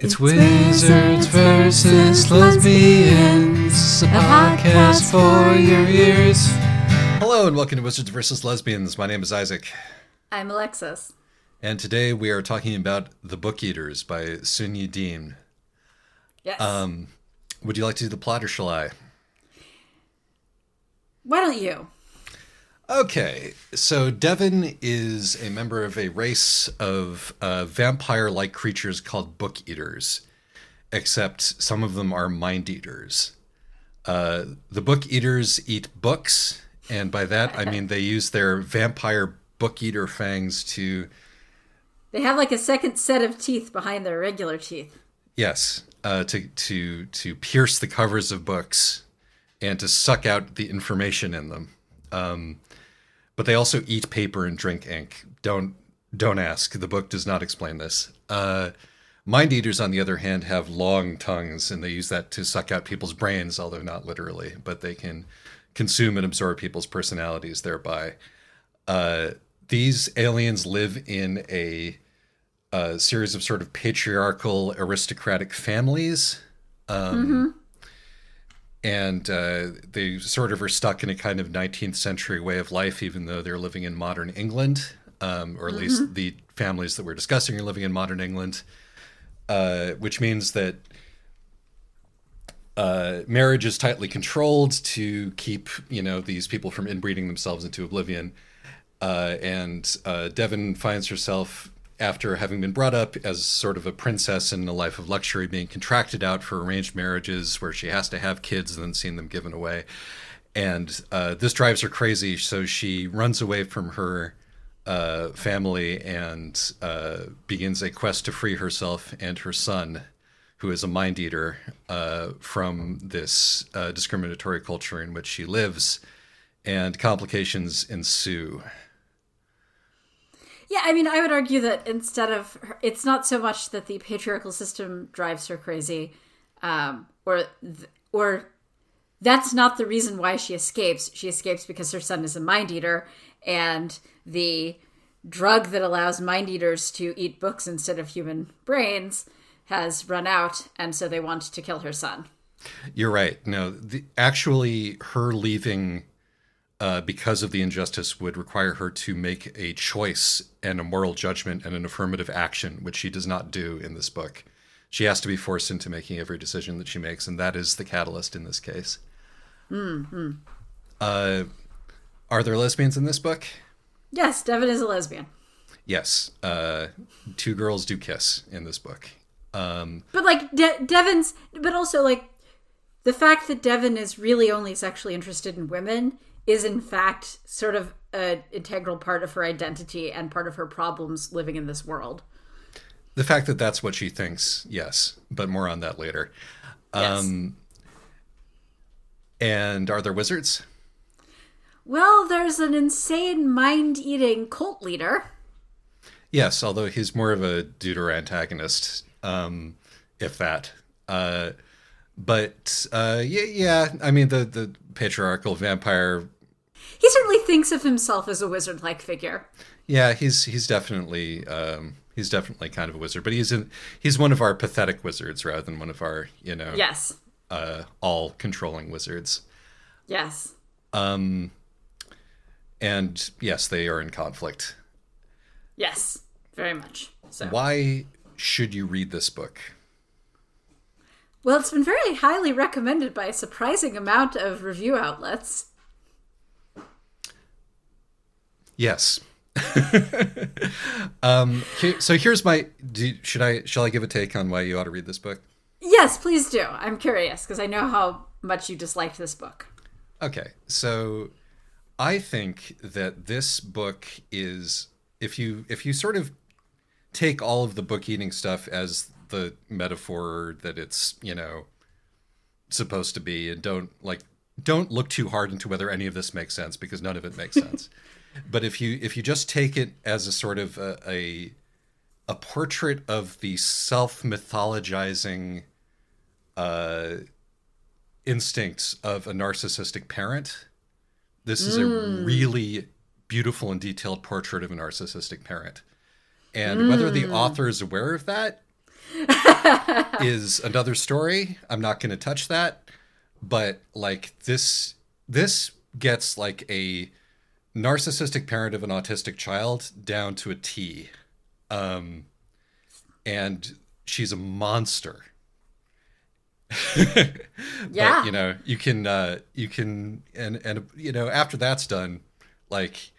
It's Wizards versus Lesbians, a podcast for your ears. Hello and welcome to Wizards versus Lesbians. My name is Isaac. I'm Alexis. And today we are talking about The Book Eaters by Sun Yi Dean. Yes. Would you like to do the plot or shall I? Why don't you? Okay, so Devin is a member of a race of vampire-like creatures called Book Eaters, except some of them are Mind Eaters. The Book Eaters eat books, and by that I mean they use their vampire Book Eater fangs to... They have like a second set of teeth behind their regular teeth. Yes, to pierce the covers of books and to suck out the information in them. But they also eat paper and drink ink. Don't ask. The book does not explain this. Mind Eaters, on the other hand, have long tongues, and they use that to suck out people's brains, although not literally. But they can consume and absorb people's personalities thereby. These aliens live in a series of sort of patriarchal, aristocratic families. And they sort of are stuck in a kind of 19th century way of life, even though they're living in modern England, or at least the families that we're discussing are living in modern England, which means that marriage is tightly controlled to keep, these people from inbreeding themselves into oblivion. And Devin finds herself, after having been brought up as sort of a princess in a life of luxury, being contracted out for arranged marriages where she has to have kids and then seeing them given away. And this drives her crazy, so she runs away from her family and begins a quest to free herself and her son, who is a mind eater, from this discriminatory culture in which she lives, and complications ensue. Yeah, I mean, I would argue that instead of it's not so much that the patriarchal system drives her crazy, or that's not the reason why she escapes. She escapes because her son is a mind eater, and the drug that allows mind eaters to eat books instead of human brains has run out, and so they want to kill her son. You're right. No, actually, her leaving because of the injustice would require her to make a choice and a moral judgment and an affirmative action, which she does not do in this book. She has to be forced into making every decision that she makes, and that is the catalyst in this case. Mm-hmm. Are there lesbians in this book? Yes, Devin is a lesbian. Yes. Two girls do kiss in this book. But like Devin's, but also like the fact that Devin is really only sexually interested in women is in fact sort of an integral part of her identity and part of her problems living in this world. The fact that that's what she thinks, yes, but more on that later. Yes. And are there wizards? Well, there's an insane mind-eating cult leader. Yes, although he's more of a deuter antagonist, if that. But yeah, I mean, the patriarchal vampire... He certainly thinks of himself as a wizard-like figure. Yeah, he's definitely kind of a wizard, but he's one of our pathetic wizards rather than one of our, Yes. All controlling wizards. Yes. And yes, they are in conflict. Yes, very much. So why should you read this book? Well, it's been very highly recommended by a surprising amount of review outlets. Yes. So here's my... Shall I give a take on why you ought to read this book? Yes, please do. I'm curious, because I know how much you disliked this book. Okay, so I think that this book is... If you sort of take all of the book eating stuff as the metaphor that it's, supposed to be, and don't look too hard into whether any of this makes sense, because none of it makes sense. But if you just take it as a sort of a portrait of the self-mythologizing instincts of a narcissistic parent, this is a really beautiful and detailed portrait of a narcissistic parent. And whether the author is aware of that is another story. I'm not going to touch that. But like this gets like a narcissistic parent of an autistic child down to a T. And she's a monster. Yeah. But and after that's done, like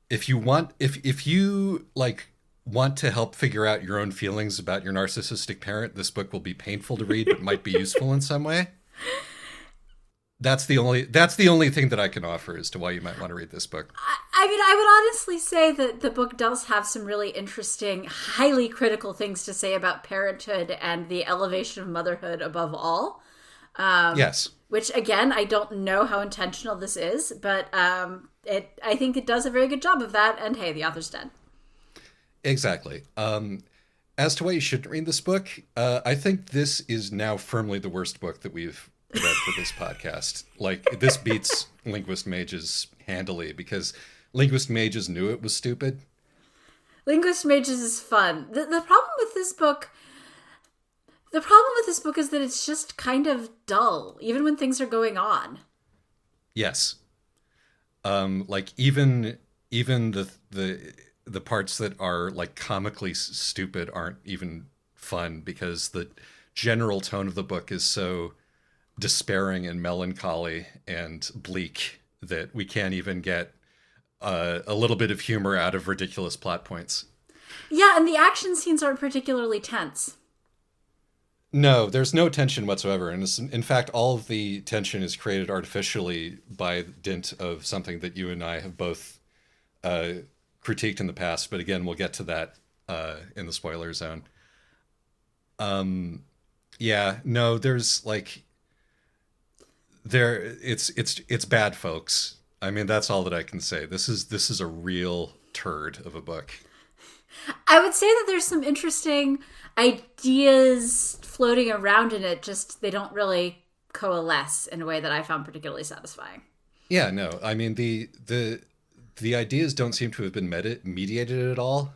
if you like want to help figure out your own feelings about your narcissistic parent, this book will be painful to read but might be useful in some way. That's the only thing that I can offer as to why you might want to read this book. I mean, I would honestly say that the book does have some really interesting, highly critical things to say about parenthood and the elevation of motherhood above all. Yes. Which, again, I don't know how intentional this is, but I think it does a very good job of that. And hey, the author's dead. Exactly. As to why you shouldn't read this book, I think this is now firmly the worst book that we've read for this podcast. Like, this beats Linguist Mages handily, because Linguist Mages knew it was stupid. Linguist Mages is fun. The problem with this book is that it's just kind of dull, even when things are going on. Yes. Like even the parts that are like comically stupid aren't even fun, because the general tone of the book is so despairing and melancholy and bleak that we can't even get a little bit of humor out of ridiculous plot points. Yeah, and the action scenes aren't particularly tense. No, there's no tension whatsoever. And in fact, all of the tension is created artificially by dint of something that you and I have both critiqued in the past. But again, we'll get to that in the spoiler zone. Yeah, no, there's like... it's bad, folks. I mean, that's all that I can say. This is a real turd of a book. I would say that there's some interesting ideas floating around in it, just they don't really coalesce in a way that I found particularly satisfying. Yeah, no. I mean, the ideas don't seem to have been mediated at all.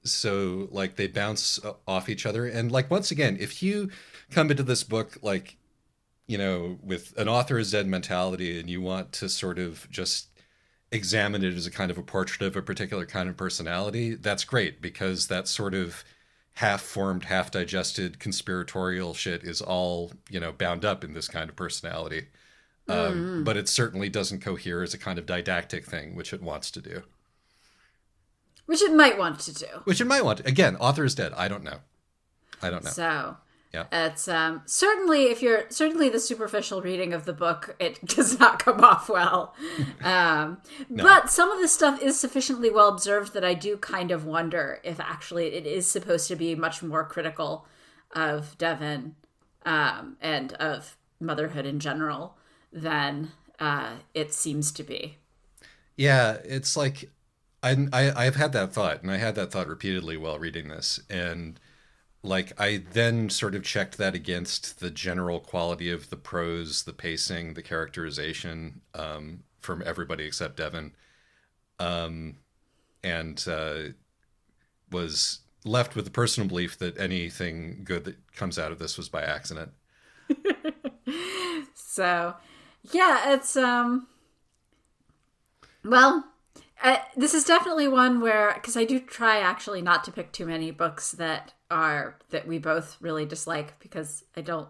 So like they bounce off each other, and like once again, if you come into this book like, with an author is dead mentality, and you want to sort of just examine it as a kind of a portrait of a particular kind of personality, that's great, because that sort of half-formed, half-digested conspiratorial shit is all, bound up in this kind of personality. But it certainly doesn't cohere as a kind of didactic thing, which it wants to do. Which it might want to do. Again, author is dead. I don't know. So... Yeah. It's certainly the superficial reading of the book, it does not come off well. No. But some of the stuff is sufficiently well observed that I do kind of wonder if actually it is supposed to be much more critical of Devon and of motherhood in general than it seems to be. Yeah, it's like I've had that thought, and I had that thought repeatedly while reading this, and like I then sort of checked that against the general quality of the prose, the pacing, the characterization from everybody except Devon, and was left with the personal belief that anything good that comes out of this was by accident. So, yeah, it's this is definitely one where, because I do try actually not to pick too many books that we both really dislike, because I don't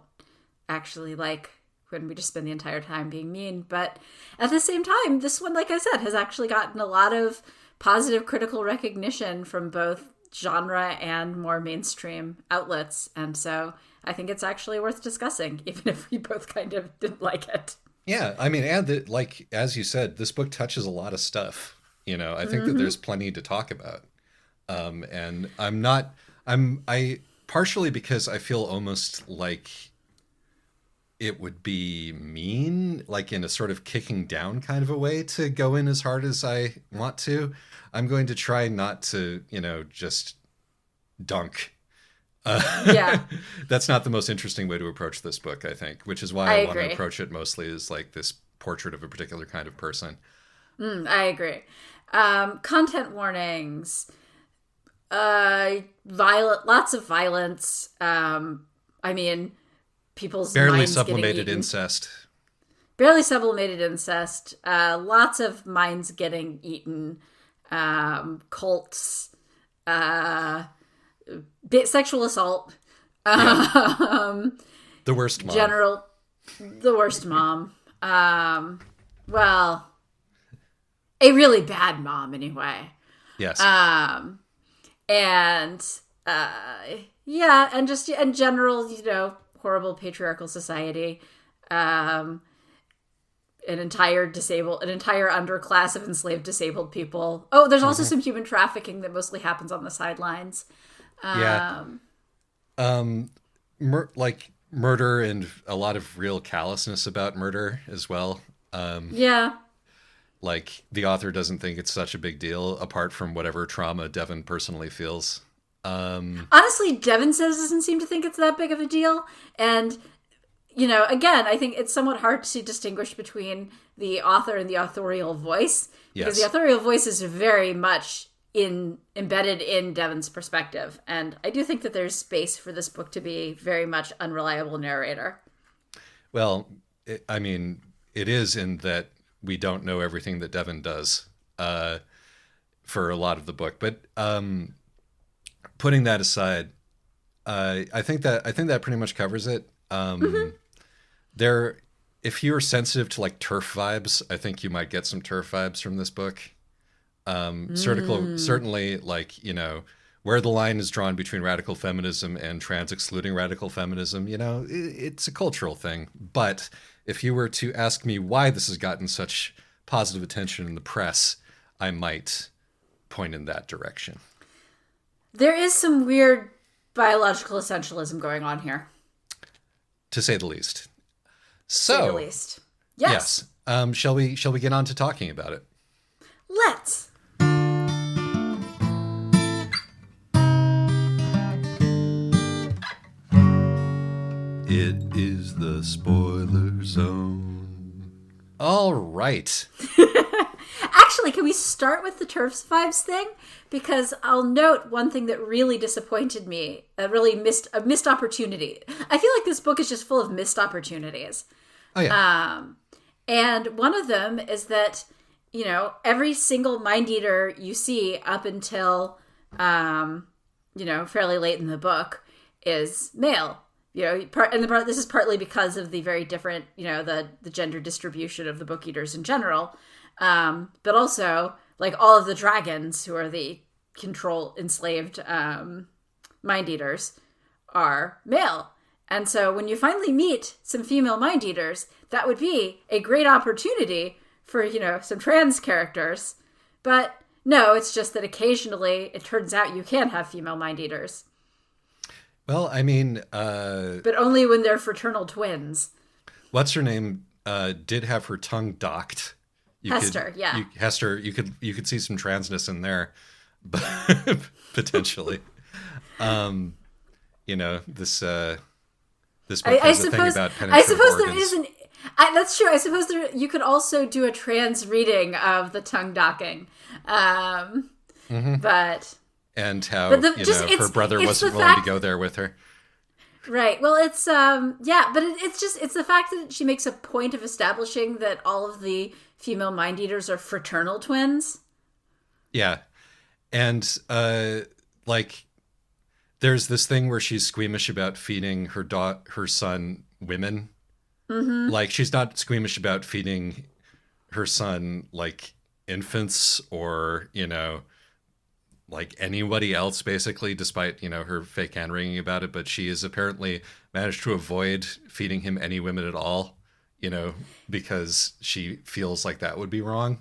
actually like when we just spend the entire time being mean. But at the same time, this one, like I said, has actually gotten a lot of positive critical recognition from both genre and more mainstream outlets. And so I think it's actually worth discussing, even if we both kind of didn't like it. Yeah, I mean, and like, as you said, this book touches a lot of stuff. I think that there's plenty to talk about. And I partially because I feel almost like it would be mean, like in a sort of kicking down kind of a way, to go in as hard as I want to. I'm going to try not to, just dunk. Yeah. That's not the most interesting way to approach this book, I think, which is why I want to approach it mostly as like this portrait of a particular kind of person. I agree. Content warnings. Lots of violence. I mean, people's Barely minds getting sublimated eaten. incest. Barely sublimated incest. Lots of minds getting eaten. Cults. Sexual assault. The worst mom. The worst mom. Well, a really bad mom anyway. Yes. And yeah, and just in general, horrible patriarchal society. An entire underclass of enslaved disabled people. Oh, there's also some human trafficking that mostly happens on the sidelines. Yeah. Murder and a lot of real callousness about murder as well. Yeah. Like, the author doesn't think it's such a big deal, apart from whatever trauma Devon personally feels. Honestly, Devon says doesn't seem to think it's that big of a deal. And, again, I think it's somewhat hard to distinguish between the author and the authorial voice. Because the authorial voice is very much embedded in Devon's perspective. And I do think that there's space for this book to be very much unreliable narrator. Well, it is in that we don't know everything that Devon does for a lot of the book. But putting that aside, I think that pretty much covers it. If you're sensitive to like TERF vibes, I think you might get some TERF vibes from this book. Certainly, like, where the line is drawn between radical feminism and trans excluding radical feminism, it's a cultural thing. But if you were to ask me why this has gotten such positive attention in the press, I might point in that direction. There is some weird biological essentialism going on here, to say the least. Yes. Shall we get on to talking about it? Let's. It is the spoiler zone. All right. Actually, can we start with the TERFs vibes thing? Because I'll note one thing that really disappointed me, a missed opportunity. I feel like this book is just full of missed opportunities. Oh, yeah. And one of them is that, every single Mind Eater you see up until, fairly late in the book is male. This is partly because of the very different, the gender distribution of the book eaters in general. But also, like, all of the dragons who are the enslaved Mind Eaters are male. And so when you finally meet some female Mind Eaters, that would be a great opportunity for, some trans characters. But no, it's just that occasionally it turns out you can have female Mind Eaters. Well, but only when they're fraternal twins. What's her name did have her tongue docked. Hester, Hester, you could see some transness in there, but potentially. This book has a thing about penetrative I suppose organs. there isn't. That's true. I suppose you could also do a trans reading of the tongue docking, but. And how her brother it's wasn't willing to go there with her. Right. Well, it's but it's the fact that she makes a point of establishing that all of the female Mind Eaters are fraternal twins. Yeah, and there's this thing where she's squeamish about feeding her son women. Mm-hmm. Like, she's not squeamish about feeding her son like infants or like anybody else, basically, despite, her fake hand-wringing about it. But she has apparently managed to avoid feeding him any women at all, because she feels like that would be wrong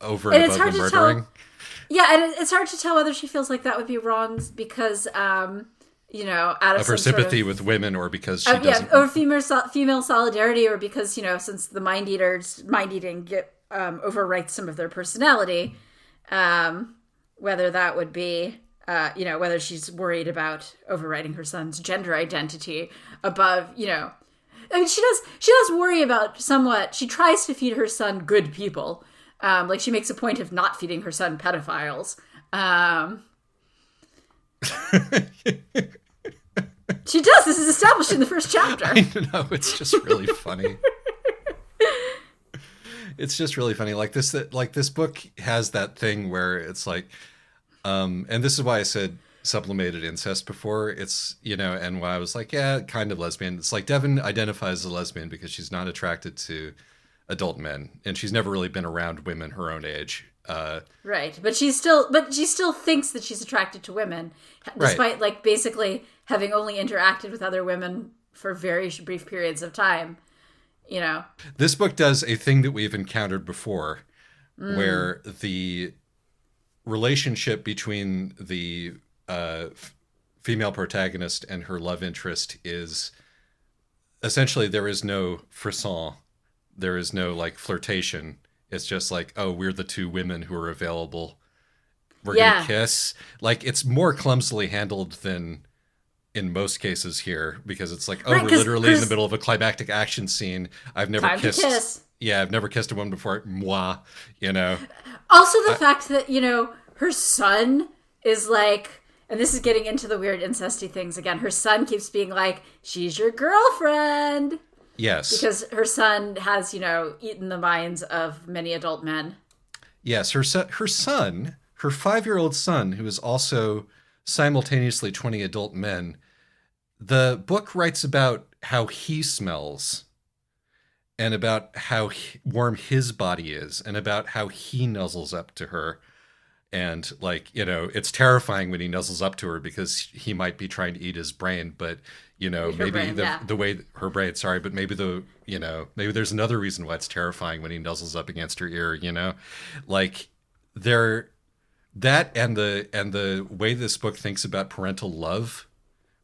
over and above the murdering. Yeah, and it's hard to tell whether she feels like that would be wrong because, out of her sympathy with women, or because she doesn't... or female solidarity, or because, since the Mind Eaters, mind eating overwrites some of their personality, whether that would be, whether she's worried about overwriting her son's gender identity above, she does worry about somewhat, she tries to feed her son good people. Like, she makes a point of not feeding her son pedophiles. She does. This is established in the first chapter. I know, it's just really funny. It's just really funny. Like this book has that thing where it's like, and this is why I said sublimated incest before. It's, and why I was like, yeah, kind of lesbian. It's like Devon identifies as a lesbian because she's not attracted to adult men, and she's never really been around women her own age. Right, but she still thinks that she's attracted to women, despite like basically having only interacted with other women for very brief periods of time. This book does a thing that we've encountered before, where the relationship between the female protagonist and her love interest is essentially there is no frisson, there is no like flirtation. It's just like, oh, we're the two women who are available. We're going to kiss. Like, it's more clumsily handled than in most cases here, because it's like, oh, right, we're literally in the middle of a climactic action scene. I've never kissed. To kiss. Yeah, I've never kissed a woman before. Moi, Also the fact that, her son is like, and this is getting into the weird incesty things again. Her son keeps being like, she's your girlfriend. Yes. Because her son has, eaten the minds of many adult men. Yes, her son, her 5-year-old son, who is also simultaneously 20 adult men, the book writes about how he smells and about how warm his body is and about how he nuzzles up to her. And like, it's terrifying when he nuzzles up to her because he might be trying to eat his brain, but maybe brain, the way her brain, sorry, but maybe maybe there's another reason why it's terrifying when he nuzzles up against her ear, like that and the way this book thinks about parental love,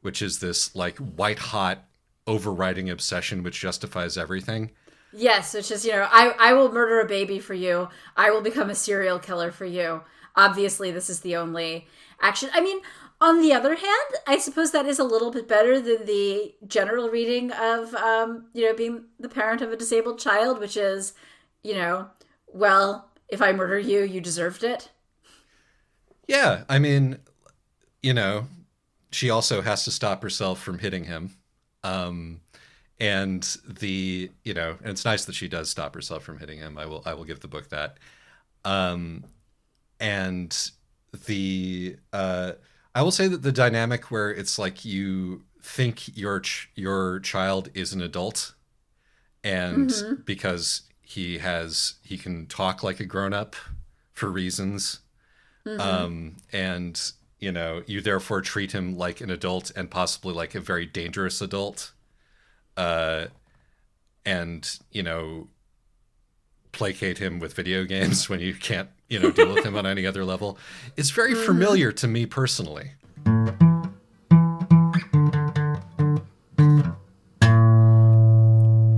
which is this like white hot overriding obsession which justifies everything. Yes, which is, I will murder a baby for you. I will become a serial killer for you. Obviously, this is the only action. I mean, on the other hand, I suppose that is a little bit better than the general reading of, being the parent of a disabled child, which is, well, if I murder you, you deserved it. Yeah, I mean, she also has to stop herself from hitting him. And and it's nice that she does stop herself from hitting him. I will give the book that. And I will say that the dynamic where it's like you think your child is an adult, and because he can talk like a grown-up for reasons, and you therefore treat him like an adult and possibly like a very dangerous adult, and placate him with video games when you can't deal with him on any other level. It's very familiar to me personally.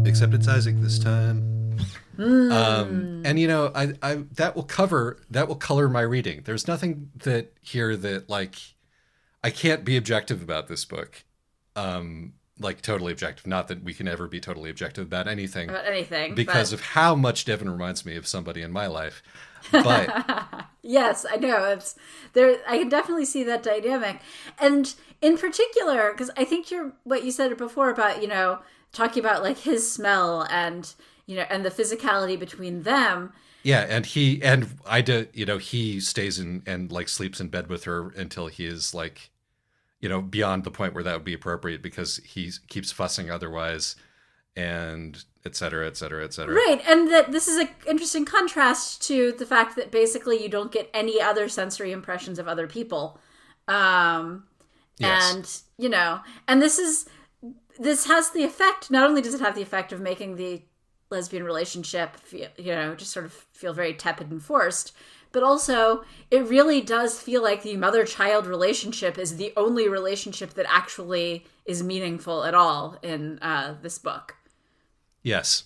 Except it's Isaac this time. And I that will color my reading. There's nothing here that like I can't be objective about this book. Like totally objective. Not that we can ever be totally objective about anything. Because of how much Devon reminds me of somebody in my life. But yes, I know. It's there. I can definitely see that dynamic. And in particular, because I think what you said before about, talking about like his smell and, and the physicality between them. Yeah. And he stays in and like sleeps in bed with her until he is like, beyond the point where that would be appropriate because he keeps fussing otherwise, and et cetera, et cetera, et cetera. Right. And that this is an interesting contrast to the fact that basically you don't get any other sensory impressions of other people. Yes. And, and this has the effect, not only does it have the effect of making the lesbian relationship, just sort of feel very tepid and forced, but also it really does feel like the mother-child relationship is the only relationship that actually is meaningful at all in this book. Yes.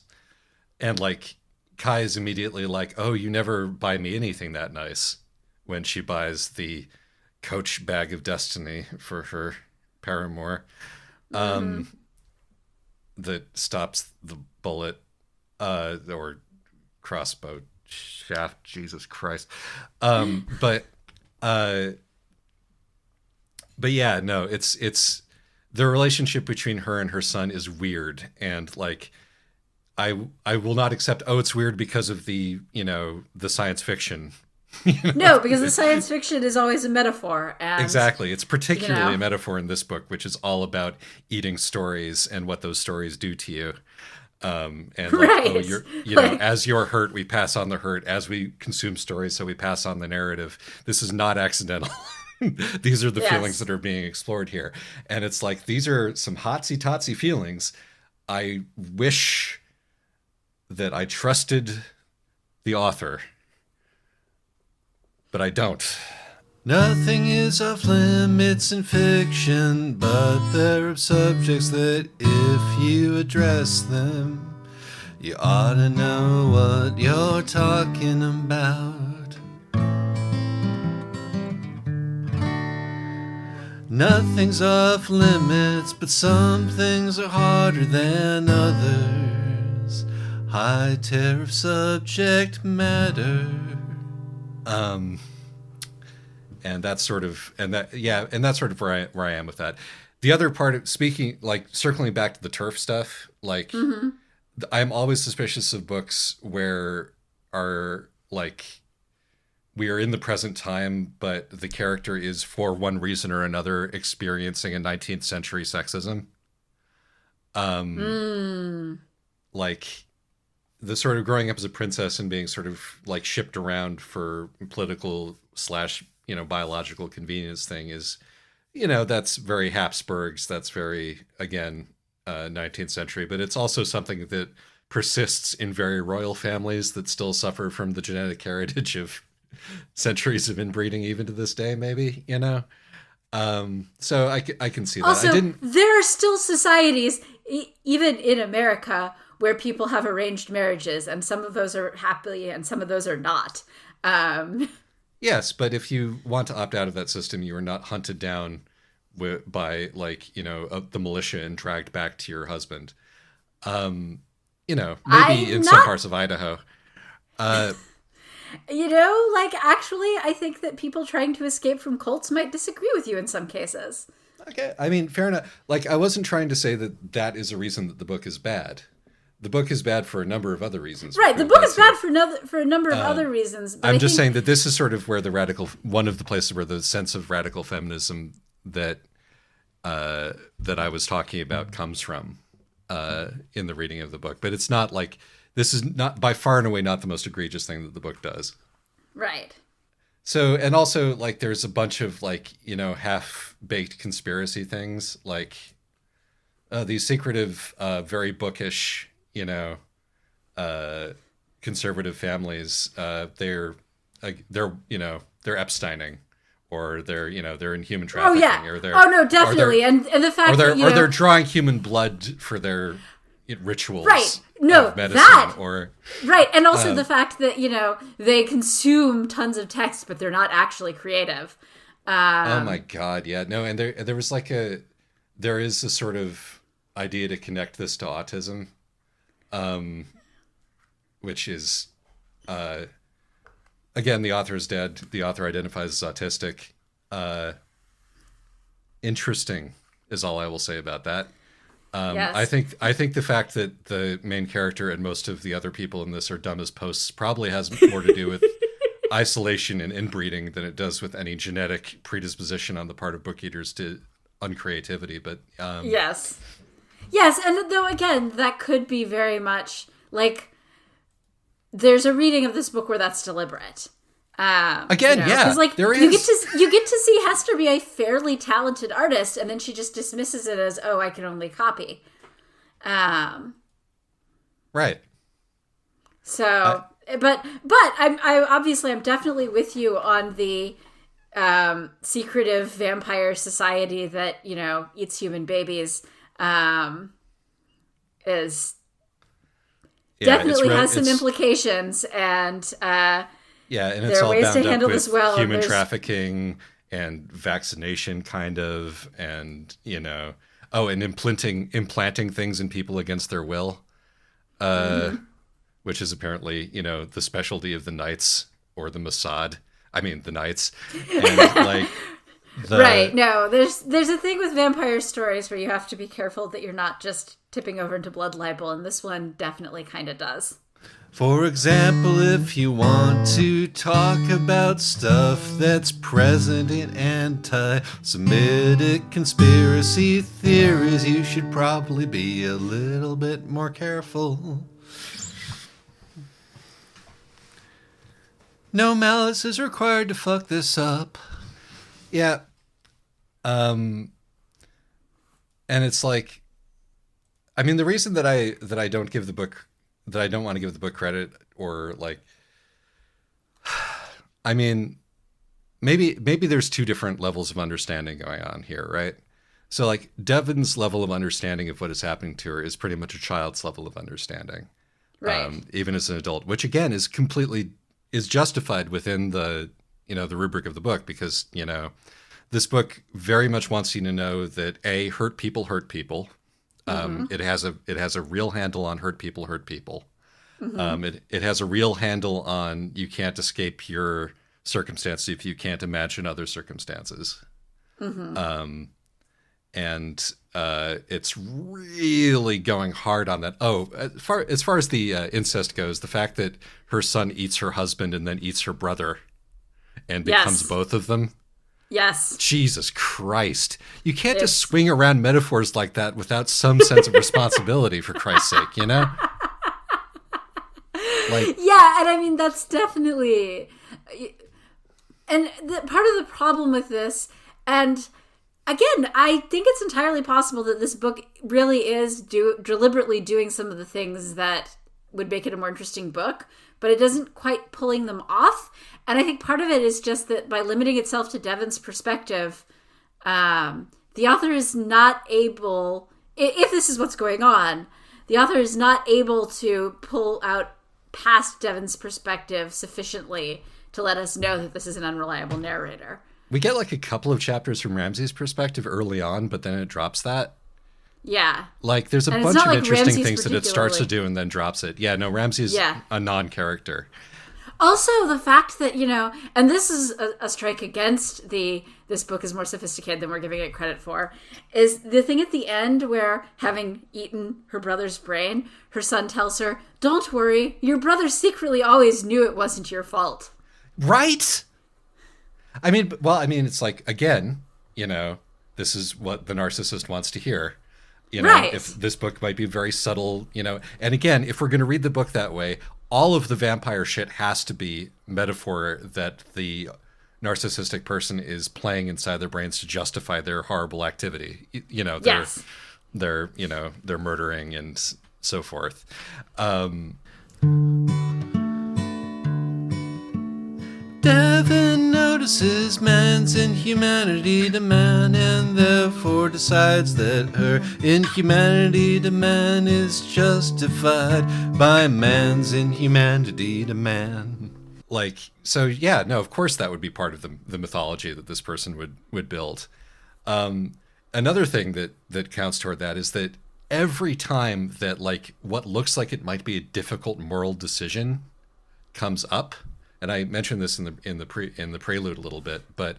And like Kai is immediately like, oh, you never buy me anything that nice, when she buys the Coach bag of destiny for her paramour. That stops the bullet or crossbow shaft, Jesus Christ. But But yeah, no, it's the relationship between her and her son is weird, and like I will not accept. Oh, it's weird because of the the science fiction. No, because the science fiction is always a metaphor. And, Exactly. It's particularly you a know. metaphor in this book, which is all about eating stories and what those stories do to you. And like, Right. oh, you're, Like, as you're hurt, we pass on the hurt. As we consume stories, so we pass on the narrative. This is not accidental. These are the feelings yes. that are being explored here. And it's like, these are some hotsy-totsy feelings. I wish that I trusted the author, but I don't. Nothing is off limits in fiction, but there are subjects that if you address them, you ought to know what you're talking about. Nothing's off limits, but some things are harder than others. High tariff subject matter. And that's sort of that's sort of where I am with that. The other part of speaking, like circling back to the turf stuff, like I'm always suspicious of books where are like we are in the present time, but the character is for one reason or another experiencing a 19th century sexism. Like the sort of growing up as a princess and being sort of like shipped around for political slash biological convenience thing is that's very Habsburgs, that's very again 19th century, but it's also something that persists in very royal families that still suffer from the genetic heritage of centuries of inbreeding even to this day, maybe. So I can see that. Also, I didn't. there are still societies, even in America, where people have arranged marriages, and some of those are happily and some of those are not. Yes, but if you want to opt out of that system, you are not hunted down by like the militia and dragged back to your husband. Maybe I'm in some not, parts of Idaho. like actually, I think that people trying to escape from cults might disagree with you in some cases. Okay, I mean, fair enough. Like, I wasn't trying to say that that is a reason that the book is bad. The book is bad for a number of other reasons. Right, the book is bad for a number of other reasons. But I'm I just think, saying that this is sort of where one of the places where the sense of radical feminism that that I was talking about comes from in the reading of the book. But it's not like this is not by far and away not the most egregious thing that the book does. right. So, and also like there's a bunch of like half-baked conspiracy things, like these secretive, very bookish, conservative families. They're Epsteining, or they're in human Oh trafficking, yeah. or they're Oh no, definitely. And the fact that or they're drawing human blood for their rituals, Right. No, of medicine, that. or Right, and also the fact that they consume tons of text, but they're not actually creative. oh my god, yeah, no, and there was like there is a sort of idea to connect this to autism, which is again, the author is dead. The author identifies as autistic. Interesting is all I will say about that. Yes. I think the fact that the main character and most of the other people in this are dumb as posts probably has more to do with isolation and inbreeding than it does with any genetic predisposition on the part of book eaters to uncreativity. But Yes. Yes, and though again, that could be very much like there's a reading of this book where that's deliberate. Again, yeah, because like there you is. you get to see Hester be a fairly talented artist, and then she just dismisses it as, "Oh, I can only copy." Right. So, but I obviously I'm definitely with you on the secretive vampire society that eats human babies. Is definitely has some implications, and yeah, and there it's are all ways bound to up handle with this well. human trafficking and vaccination, kind of, and and implanting things in people against their will, which is apparently the specialty of the Knights or the Mossad. I mean, the Knights, and like Right. No, there's a thing with vampire stories where you have to be careful that you're not just tipping over into blood libel, and this one definitely kind of does. For example, if you want to talk about stuff that's present in anti-Semitic conspiracy theories, you should probably be a little bit more careful. No malice is required to fuck this up. Yeah. And it's like, I mean, the reason that I don't give the book, that I don't want to give the book credit, or like, I mean, maybe there's two different levels of understanding going on here, right? So like Devon's level of understanding of what is happening to her is pretty much a child's level of understanding, Right. even as an adult, which again is justified within the, you know, the rubric of the book, because, you know, this book very much wants you to know that hurt people hurt people. It has a real handle on hurt people hurt people. It has a real handle on you can't escape your circumstances if you can't imagine other circumstances. And it's really going hard on that. Oh, as far as the incest goes, the fact that her son eats her husband and then eats her brother and becomes both of them. Yes. Jesus Christ. You can't just swing around metaphors like that without some sense of responsibility, for Christ's sake, you know? Like, yeah, and I mean, that's definitely... And part of the problem with this, and again, I think it's entirely possible that this book really is deliberately doing some of the things that would make it a more interesting book, but it doesn't quite pulling them off. And I think part of it is just that by limiting itself to Devon's perspective, the author is not able, if this is what's going on, the author is not able to pull out past Devon's perspective sufficiently to let us know that this is an unreliable narrator. we get like a couple of chapters from Ramsay's perspective early on, but then it drops that. Yeah. Like, there's a And bunch it's of not like interesting Ramsay's things that it starts to particularly- do and then drops it. Yeah, no, Ramsay's a non-character. Also, the fact that, you know, and this is a strike against this book is more sophisticated than we're giving it credit for, is the thing at the end where, having eaten her brother's brain, her son tells her, "Don't worry, your brother secretly always knew it wasn't your fault." Right? I mean, it's like, again, you know, this is what the narcissist wants to hear. You know, Right. if this book might be very subtle, you know, and again, if we're going to read the book that way, all of the vampire shit has to be metaphor that the narcissistic person is playing inside their brains to justify their horrible activity. You know, Yes. they're murdering and so forth. Devon notices man's inhumanity to man and therefore decides that her inhumanity to man is justified by man's inhumanity to man. Like, so yeah, no, of course that would be part of the mythology that this person would build. Another thing that counts toward that is that every time that, like, what looks like it might be a difficult moral decision comes up, and I mentioned this in the prelude a little bit, but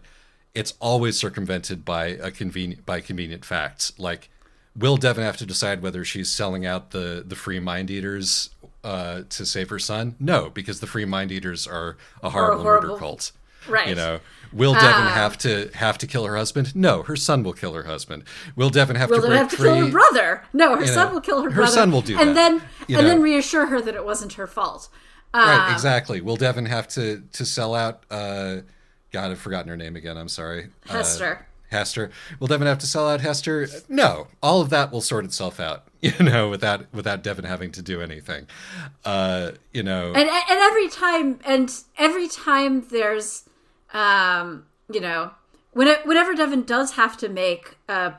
it's always circumvented by convenient facts. Like, will Devon have to decide whether she's selling out the free mind eaters to save her son? No, because the free mind eaters are a horrible murder cult. Right. You know, will Devon have to kill her husband? No, her son will kill her husband. Will Devon have to break free? Kill her brother? No, her son will kill her brother. Her son will do and that. Then reassure her that it wasn't her fault. Right, exactly. Will Devon have to sell out? God, I've forgotten her name again. I'm sorry. Hester. Hester. Will Devon have to sell out Hester? No. All of that will sort itself out. You know, without Devon having to do anything. You know. And every time there's, you know, whenever Devon does have to make a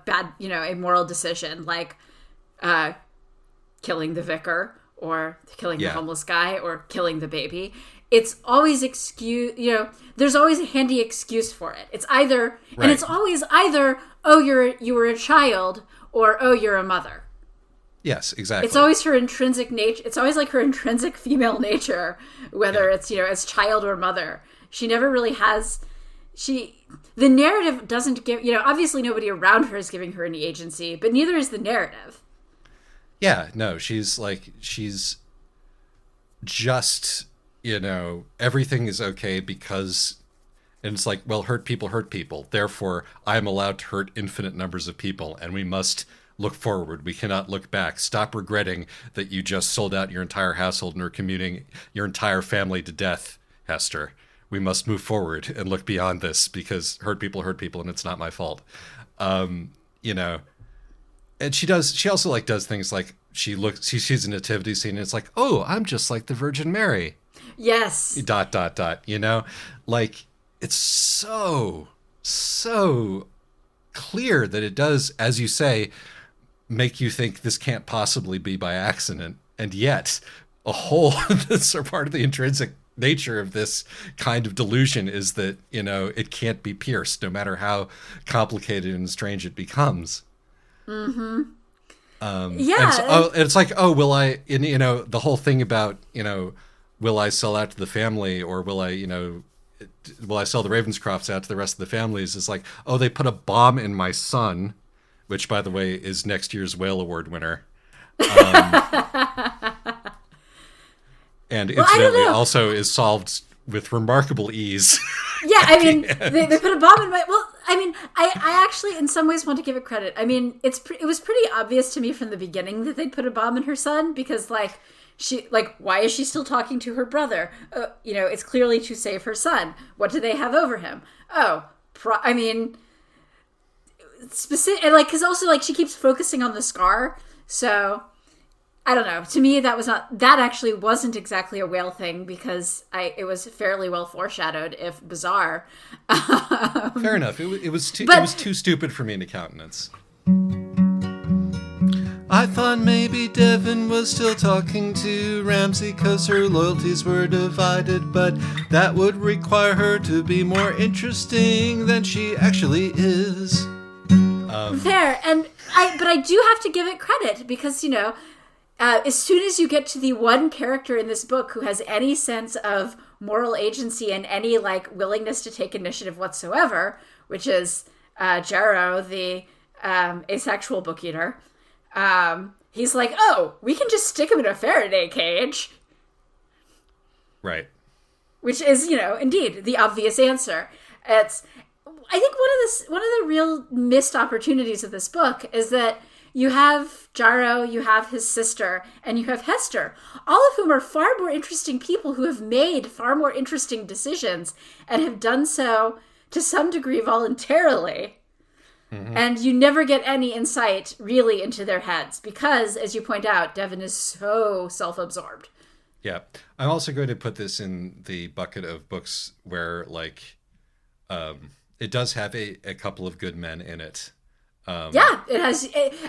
moral decision, like killing the vicar, or killing the homeless guy, or killing the baby, it's always there's always a handy excuse for it. It's either, right. And it's always either, oh, you were a child, or oh, you're a mother. Yes, exactly. It's always her intrinsic nature. It's always like her intrinsic female nature, whether it's, you know, as child or mother. She never really has the narrative doesn't give, obviously nobody around her is giving her any agency, but neither is the narrative. Yeah, no, she's just, everything is okay because, and it's like, well, hurt people. Therefore, I'm allowed to hurt infinite numbers of people, and we must look forward. We cannot look back. Stop regretting that you just sold out your entire household and are commuting your entire family to death, Hester. We must move forward and look beyond this because hurt people, and it's not my fault. And she also does things like she sees a nativity scene and it's like, oh, I'm just like the Virgin Mary. Yes. ... Like, it's so clear that it does, as you say, make you think this can't possibly be by accident. And yet, that's a part of the intrinsic nature of this kind of delusion is that, it can't be pierced, no matter how complicated and strange it becomes. Mm-hmm. And it's like, oh, will I, the whole thing about, will I sell out to the family, or will I sell the Ravenscrofts out to the rest of the families? It's like, oh, they put a bomb in my son, which, by the way, is next year's Whale Award winner. And incidentally also is solved with remarkable ease. Yeah, I mean, they put a bomb in my... Well, I mean, I actually, in some ways, want to give it credit. I mean, it was pretty obvious to me from the beginning that they'd put a bomb in her son, because, why is she still talking to her brother? It's clearly to save her son. What do they have over him? Oh, specific, and because also she keeps focusing on the scar, so I don't know. To me, that actually wasn't exactly a whale thing, because it was fairly well foreshadowed, if bizarre. Fair enough. It was too stupid for me to countenance. I thought maybe Devon was still talking to Ramsay because her loyalties were divided, but that would require her to be more interesting than she actually is. Fair, but I do have to give it credit, because as soon as you get to the one character in this book who has any sense of moral agency and any willingness to take initiative whatsoever, which is Jarrow, the asexual book eater, he's like, oh, we can just stick him in a Faraday cage. Right. Which is, indeed the obvious answer. I think one of the real missed opportunities of this book is that you have Jarrow, you have his sister, and you have Hester, all of whom are far more interesting people who have made far more interesting decisions and have done so to some degree voluntarily. Mm-hmm. And you never get any insight really into their heads because, as you point out, Devon is so self-absorbed. Yeah. I'm also going to put this in the bucket of books where, it does have a couple of good men in it. Yeah, it has.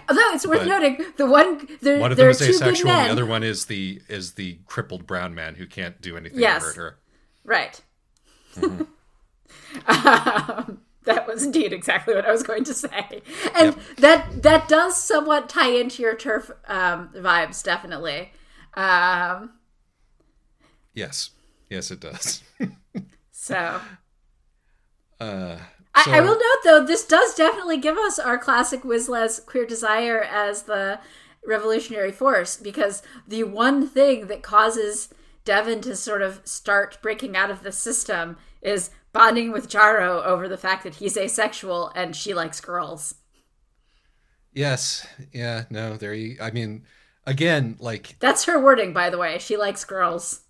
Although it's worth noting, one of them is asexual, and the other one is the crippled brown man who can't do anything to hurt her. Right. Mm-hmm. That was indeed exactly what I was going to say, and that does somewhat tie into your turf vibes, definitely. Yes, it does. So. I will note, though, this does definitely give us our classic Wislas queer desire as the revolutionary force, because the one thing that causes Devon to sort of start breaking out of the system is bonding with Jarrow over the fact that he's asexual and she likes girls. Yes. Yeah, no, again, That's her wording, by the way. She likes girls.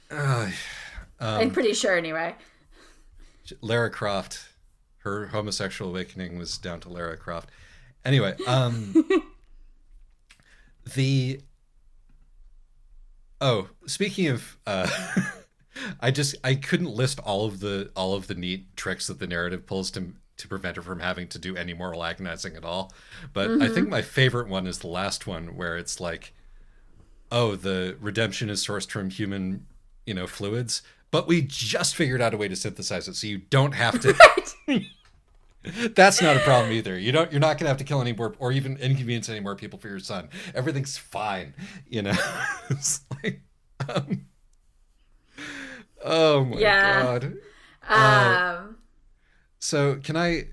I'm pretty sure, anyway. Lara Croft, her homosexual awakening was down to Lara Croft. Anyway, speaking of, I couldn't list all of the neat tricks that the narrative pulls to prevent her from having to do any moral agonizing at all. But I think my favorite one is the last one, where it's like, oh, the redemption is sourced from human, fluids. But we just figured out a way to synthesize it, so you don't have to. That's not a problem either. You're not going to have to kill any more, or even inconvenience any more people for your son. Everything's fine. It's like, Oh my Yeah. god. Um, So can I?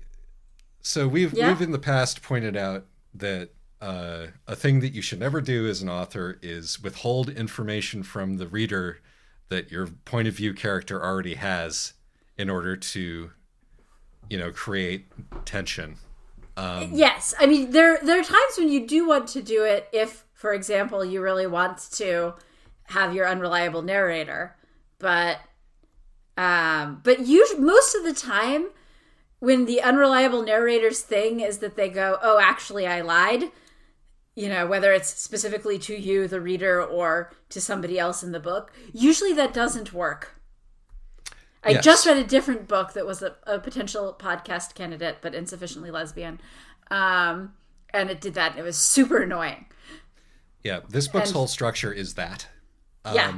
So yeah. we've in the past pointed out that a thing that you should never do as an author is withhold information from the reader that your point of view character already has in order to, create tension. Yes. I mean, there are times when you do want to do it if, for example, you really want to have your unreliable narrator. But usually, most of the time, when the unreliable narrator's thing is that they go, "Oh, actually, I lied," whether it's specifically to you, the reader, or to somebody else in the book, usually that doesn't work. I just Yes. read a different book that was a potential podcast candidate, but insufficiently lesbian. And it did that. And it was super annoying. Yeah. This book's And whole structure is that. yeah,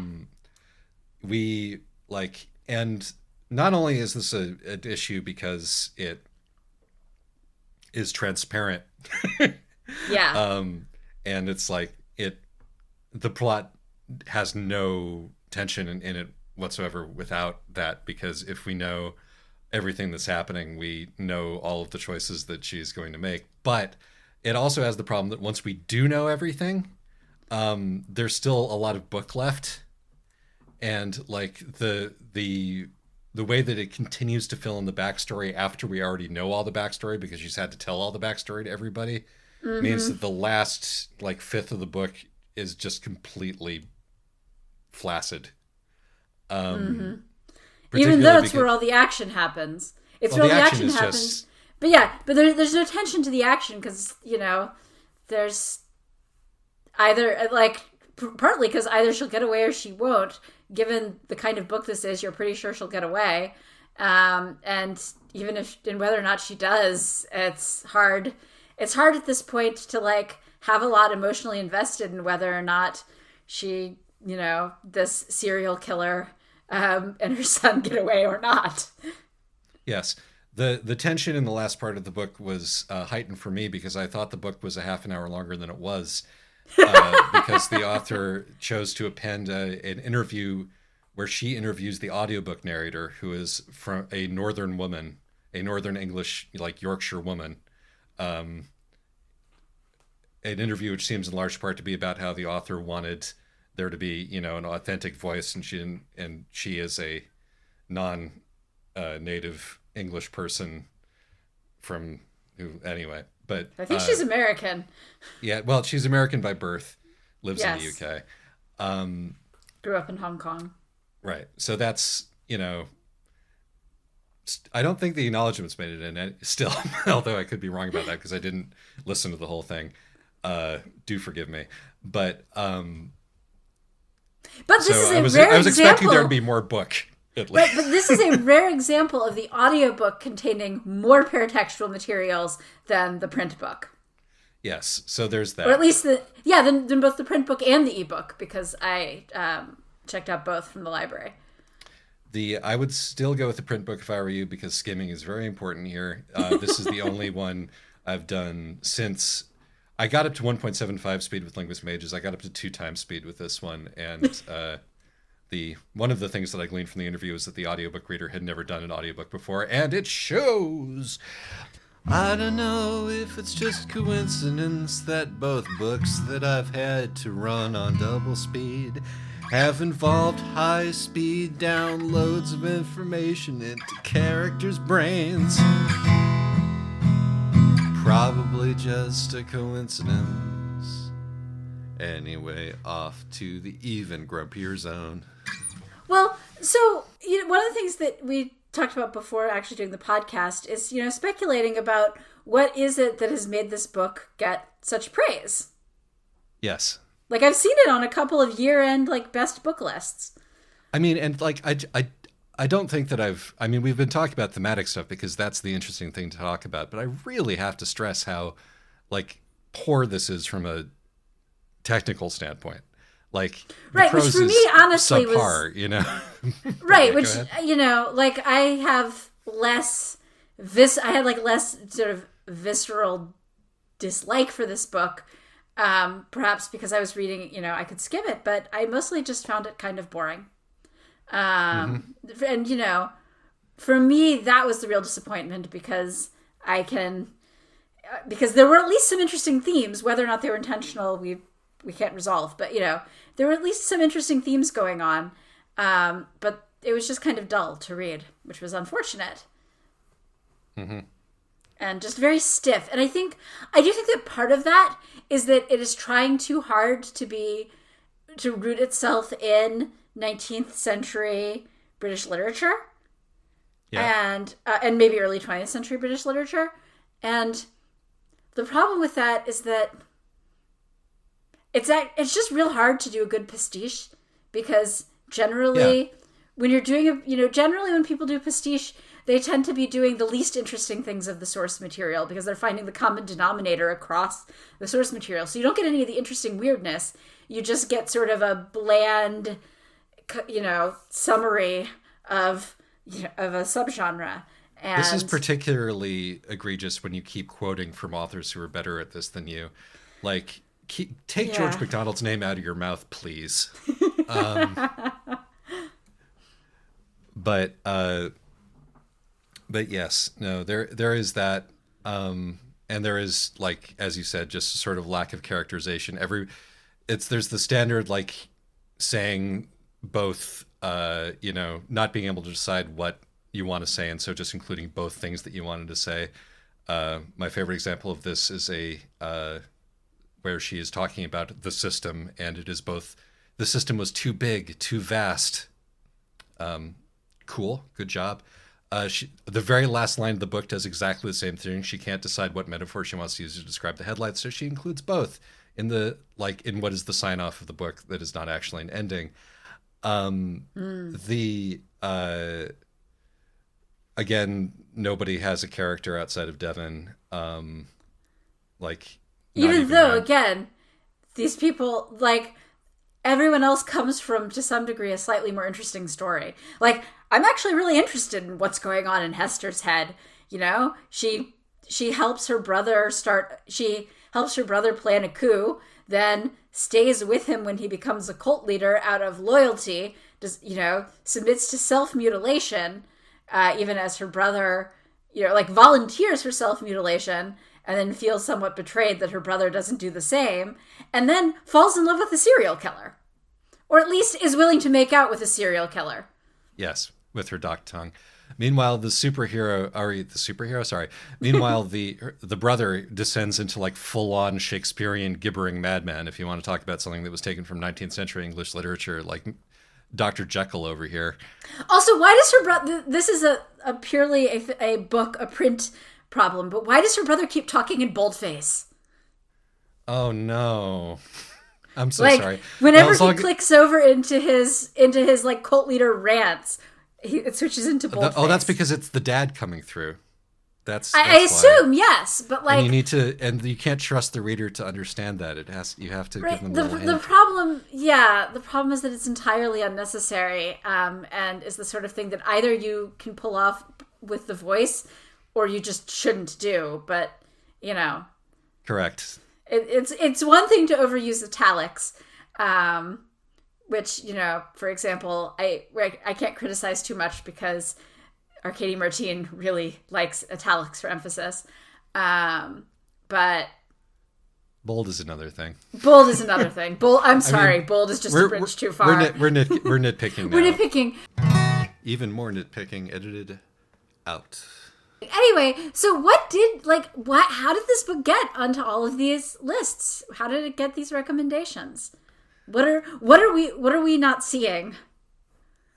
We like, and not only is this an issue because it is transparent, yeah, and it's like the plot has no tension in it whatsoever without that, because if we know everything that's happening, we know all of the choices that she's going to make. But it also has the problem that once we do know everything, there's still a lot of book left, and like the way that it continues to fill in the backstory after we already know all the backstory, because she's had to tell all the backstory to everybody, means that the last like fifth of the book is just completely flaccid. even Particularly though it's because where all the action happens. It's well, where the all the action action is happens. just But yeah, but there's no tension to the action because, there's either, like, partly because either she'll get away or she won't. Given the kind of book this is, you're pretty sure she'll get away. And even and whether or not she does, it's hard. It's hard at this point to, like, have a lot emotionally invested in whether or not she, this serial killer and her son get away or not. yes. The tension in the last part of the book was heightened for me because I thought the book was a half an hour longer than it was, because the author chose to append an interview where she interviews the audiobook narrator, who is from a northern woman, a northern English, like Yorkshire woman. An interview which seems in large part to be about how the author wanted there to be, an authentic voice, and she is a non native English person from who anyway. But I think she's American. yeah, well, she's American by birth, lives in the Yes. UK. Grew up in Hong Kong. Right. So that's, I don't think the acknowledgments made it in still, although I could be wrong about that because I didn't listen to the whole thing. Do forgive me. But But this is I a was rare expecting there to example. be more book at But least. this is a rare example of the audiobook containing more paratextual materials than the print book. Yes. So there's Or at that. least than both the print book and the ebook, because I checked out both from the library. I would still go with the print book if I were you, because skimming is very important here. This is the only one I've done since I got up to 1.75 speed with Linguist Mages. I got up to 2 times speed with this one, and the one of the things that I gleaned from the interview is that the audiobook reader had never done an audiobook before, and it shows. I don't know if it's just coincidence that both books that I've had to run on double speed have involved high-speed downloads of information into characters' brains. Probably just a coincidence. Anyway, off to the even grumpier zone. Well, so one of the things that we talked about before actually doing the podcast is speculating about what is it that has made this book get such praise. Yes. Like, I've seen it on a couple of year-end, like, best book lists. I mean, and like I don't think that I mean, we've been talking about thematic stuff because that's the interesting thing to talk about, but I really have to stress how like poor this is from a technical standpoint. Like the Right, which prose for is me, honestly, was... subpar, Right, Yeah, which, go ahead. like, I have less... I had, like, less sort of visceral dislike for this book, perhaps because I was reading, I could skim it, but I mostly just found it kind of boring. And for me, that was the real disappointment because because there were at least some interesting themes. Whether or not they were intentional, we can't resolve. But there were at least some interesting themes going on. But it was just kind of dull to read, which was unfortunate. Mm-hmm. And just very stiff. And I do think that part of that is that it is trying too hard to root itself in 19th century British literature. Yeah. And maybe early 20th century British literature. And the problem with that is that it's just real hard to do a good pastiche, because generally when you're doing generally when people do pastiche, they tend to be doing the least interesting things of the source material because they're finding the common denominator across the source material. So you don't get any of the interesting weirdness. You just get sort of a bland, summary of a subgenre. And this is particularly egregious when you keep quoting from authors who are better at this than you. Like, take George MacDonald's name out of your mouth, please. But yes, no, there is that, and there is, like, as you said, just sort of lack of characterization. There's the standard, like, saying both, not being able to decide what you want to say, and so just including both things that you wanted to say. My favorite example of this is where she is talking about the system, and it is both the system was too big, too vast. Cool, good job. The very last line of the book does exactly the same thing. She can't decide what metaphor she wants to use to describe the headlights, so she includes both in what is the sign off of the book that is not actually an ending. Again, nobody has a character outside of Devon. Even though, again, these people, like, everyone else comes from, to some degree, a slightly more interesting story. Like, I'm actually really interested in what's going on in Hester's head. She helps her brother plan a coup, then stays with him when he becomes a cult leader out of loyalty, submits to self-mutilation, even as her brother, volunteers for self-mutilation, and then feels somewhat betrayed that her brother doesn't do the same, and then falls in love with a serial killer. Or at least is willing to make out with a serial killer. Yes, with her docked tongue. Meanwhile, the brother descends into, like, full-on Shakespearean gibbering madman, if you want to talk about something that was taken from 19th century English literature, like Dr. Jekyll over here. Also, why does her brother... This is a purely a print problem, but why does her brother keep talking in boldface? Oh, no. I'm so sorry. Whenever he clicks over into his like cult leader rants, it switches into boldface. That's because it's the dad coming through. That's I assume, yes, but like, and you can't trust the reader to understand that. You have to give them the problem. Yeah, the problem is that it's entirely unnecessary, and is the sort of thing that either you can pull off with the voice, or you just shouldn't do. But correct. It's one thing to overuse italics, which, for example, I can't criticize too much because Arkady Martine really likes italics for emphasis. But bold is another thing. Bold. I'm sorry. Bold is just a bridge too far. We're nitpicking now. We're nitpicking. Even more nitpicking edited out. Anyway, so how did this book get onto all of these lists? How did it get these recommendations? What are we not seeing?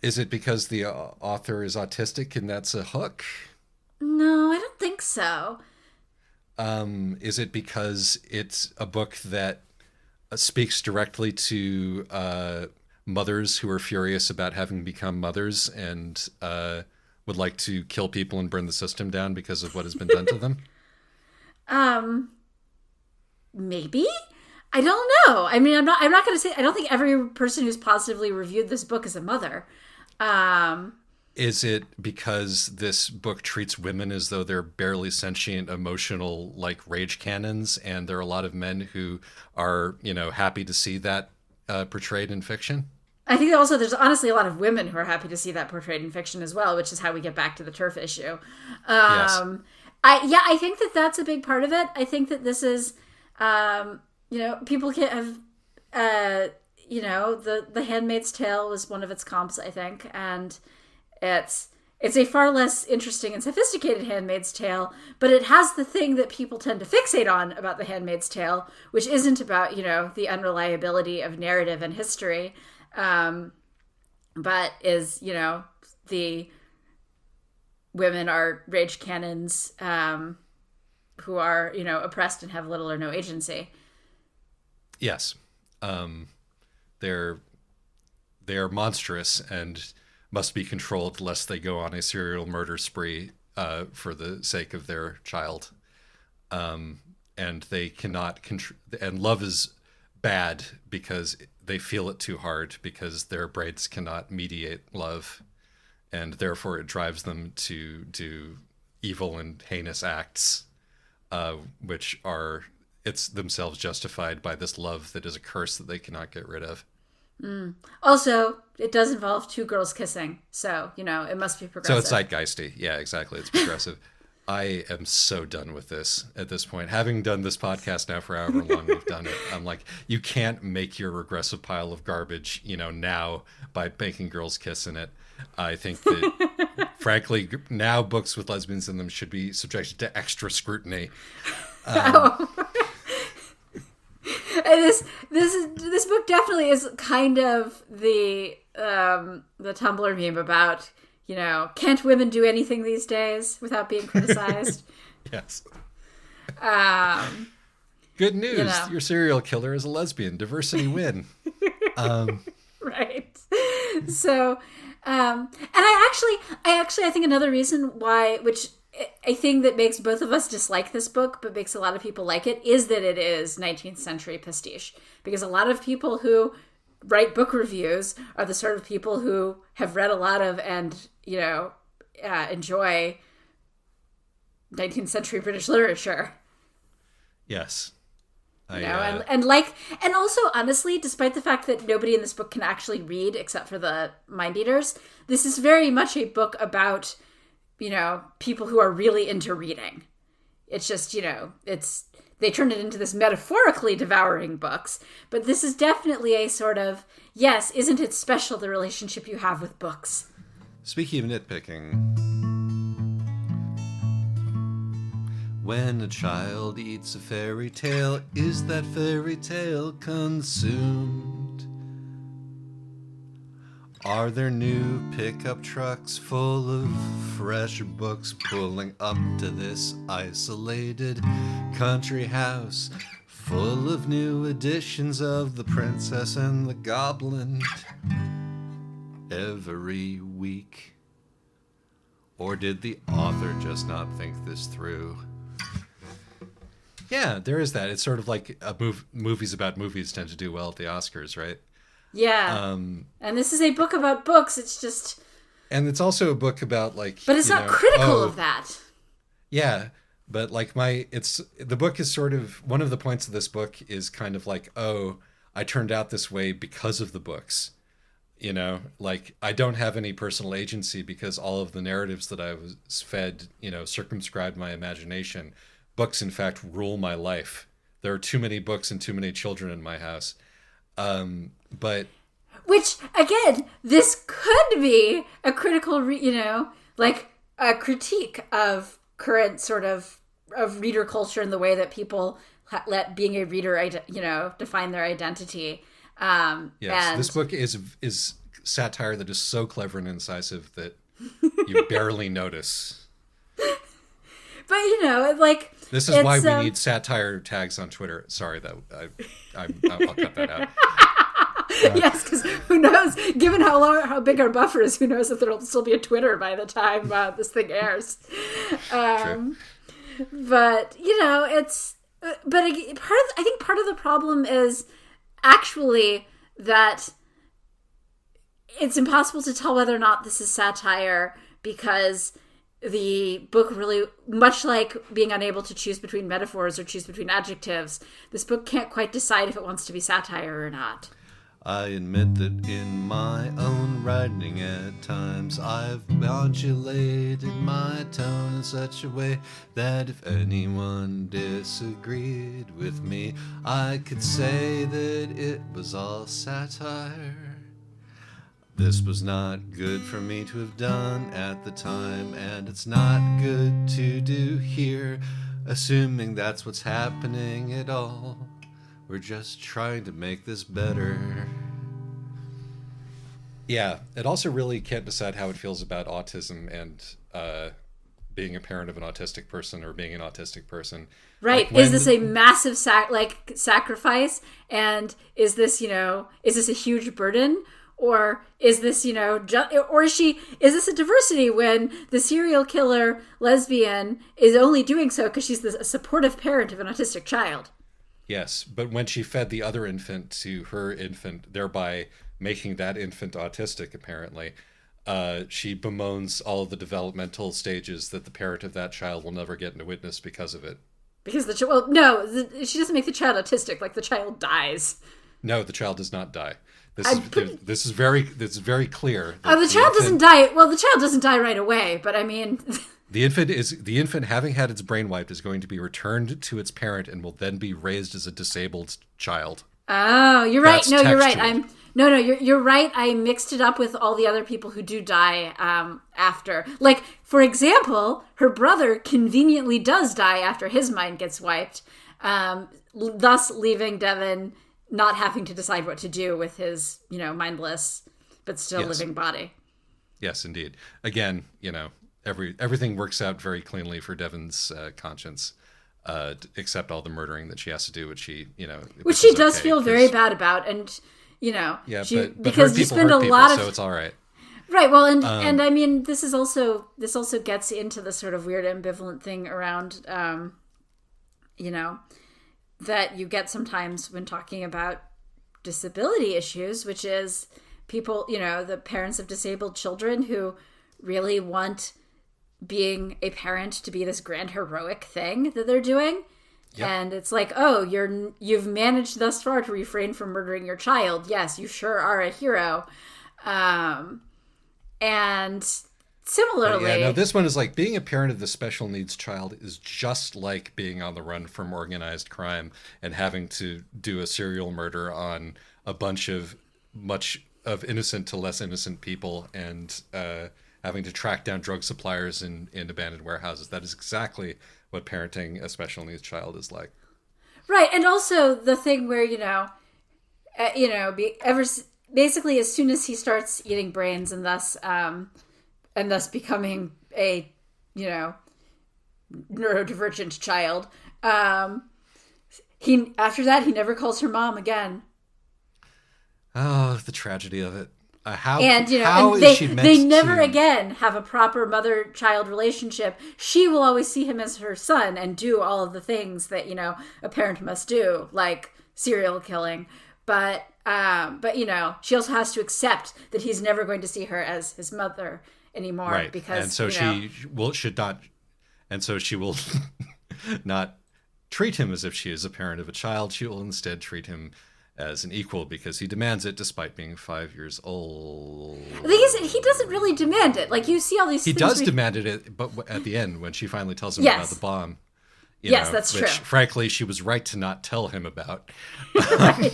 Is it because the author is autistic and that's a hook? No, I don't think so. Is it because it's a book that speaks directly to mothers who are furious about having become mothers and would like to kill people and burn the system down because of what has been done to them? Maybe. I don't know. I mean, I'm not going to say, I don't think every person who's positively reviewed this book is a mother. Is it because this book treats women as though they're barely sentient, emotional, like, rage cannons, and there are a lot of men who are, happy to see that portrayed in fiction? I think also there's honestly a lot of women who are happy to see that portrayed in fiction as well, which is how we get back to the turf issue. Yes. I think that that's a big part of it. I think that this is, people can have, the Handmaid's Tale was one of its comps, I think, and it's a far less interesting and sophisticated Handmaid's Tale, but it has the thing that people tend to fixate on about the Handmaid's Tale, which isn't about, the unreliability of narrative and history, but is, the women are rage cannons who are, oppressed and have little or no agency. Yes. They're monstrous and must be controlled lest they go on a serial murder spree for the sake of their child. And they cannot and love is bad because they feel it too hard, because their brains cannot mediate love, and therefore it drives them to do evil and heinous acts, which are it's themselves justified by this love that is a curse that they cannot get rid of. Also, it does involve two girls kissing, so it must be progressive. So it's zeitgeisty. Yeah, exactly. It's progressive. I am so done with this at this point. Having done this podcast now for however long we've done it, I'm like, you can't make your regressive pile of garbage, now by making girls kiss in it. I think that, frankly, now books with lesbians in them should be subjected to extra scrutiny. This book definitely is kind of the Tumblr meme about, can't women do anything these days without being criticized? Yes. Good news. Your serial killer is a lesbian. Diversity win. Right. So, and I think another reason why, which a thing that makes both of us dislike this book, but makes a lot of people like it, is that it is 19th century pastiche. Because a lot of people who write book reviews are the sort of people who have read a lot of and, enjoy 19th century British literature. Yes. And also, honestly, despite the fact that nobody in this book can actually read except for the Mind Eaters, this is very much a book about, people who are really into reading. It's just, they turned it into this metaphorically devouring books, but this is definitely a sort of, yes, isn't it special, the relationship you have with books? Speaking of nitpicking, when a child eats a fairy tale, is that fairy tale consumed? Are there new pickup trucks full of fresh books pulling up to this isolated country house full of new editions of The Princess and the Goblin every week? Or did the author just not think this through? Yeah, there is that. It's sort of like movies about movies tend to do well at the Oscars, right? Yeah. And this is a book about books. It's just... And it's also a book about, But it's not critical of that. Yeah. But, the book is sort of... One of the points of this book is kind of like, I turned out this way because of the books. I don't have any personal agency because all of the narratives that I was fed, circumscribed my imagination. Books, in fact, rule my life. There are too many books and too many children in my house. But which, again, this could be a critical, a critique of current sort of reader culture and the way that people let being a reader, define their identity. Yes, and this book is satire that is so clever and incisive that you barely notice. But this is why we need satire tags on Twitter. Sorry, I'll cut that out. Yes, because who knows? Given how big our buffer is, who knows if there'll still be a Twitter by the time this thing airs. True. But it's. But I think part of the problem is actually that it's impossible to tell whether or not this is satire because the book really, much like being unable to choose between metaphors or choose between adjectives, this book can't quite decide if it wants to be satire or not. I admit that in my own writing at times I've modulated my tone in such a way that if anyone disagreed with me, I could say that it was all satire. This was not good for me to have done at the time, and it's not good to do here, assuming that's what's happening at all. We're just trying to make this better. Yeah, it also really can't decide how it feels about autism and being a parent of an autistic person or being an autistic person. Right. Like when, is this a massive sacrifice? And is this, is this a huge burden? Or is this, or is this a diversity when the serial killer lesbian is only doing so because she's a supportive parent of an autistic child? Yes, but when she fed the other infant to her infant, thereby making that infant autistic, apparently, she bemoans all of the developmental stages that the parent of that child will never get to witness because of it. Because she doesn't make the child autistic. Like, the child dies. No, the child does not die. This is very clear. The child doesn't die. Well, the child doesn't die right away, but I mean, the infant having had its brain wiped is going to be returned to its parent and will then be raised as a disabled child. Oh, you're right. That's No, you're right. textual. You're right. I mixed it up with all the other people who do die after. Like, for example, her brother conveniently does die after his mind gets wiped, thus leaving Devon not having to decide what to do with his, mindless but still living body. Yes, indeed. Again, everything works out very cleanly for Devon's conscience, except all the murdering that she has to do, which she does feel very bad about, and but because you spend a lot of, so it's all right. Right. Well, and I mean, this also gets into the sort of weird ambivalent thing around, that you get sometimes when talking about disability issues, which is people, the parents of disabled children who really want being a parent to be this grand heroic thing that they're doing. Yep. And it's like, oh, you've managed thus far to refrain from murdering your child. Yes, you sure are a hero. And similarly, this one is like being a parent of the special needs child is just like being on the run from organized crime and having to do a serial murder on a bunch of much of innocent to less innocent people and having to track down drug suppliers in abandoned warehouses. That is exactly what parenting a special needs child is like. Right, and also the thing where basically as soon as he starts eating brains and thus becoming a neurodivergent child, he never calls her mom again. Oh, the tragedy of it. How and is she meant they never to... again have a proper mother-child relationship. She will always see him as her son and do all of the things that a parent must do, like serial killing. But she also has to accept that he's never going to see her as his mother anymore, right? Because and so she will not treat him as if she is a parent of a child. She will instead treat him as an equal because he demands it despite being 5 years old. The thing is, he doesn't really demand it. Like, you see all these He things... does demand it, but at the end, when she finally tells him about the bomb. That's which, true. Frankly, she was right to not tell him about. Right.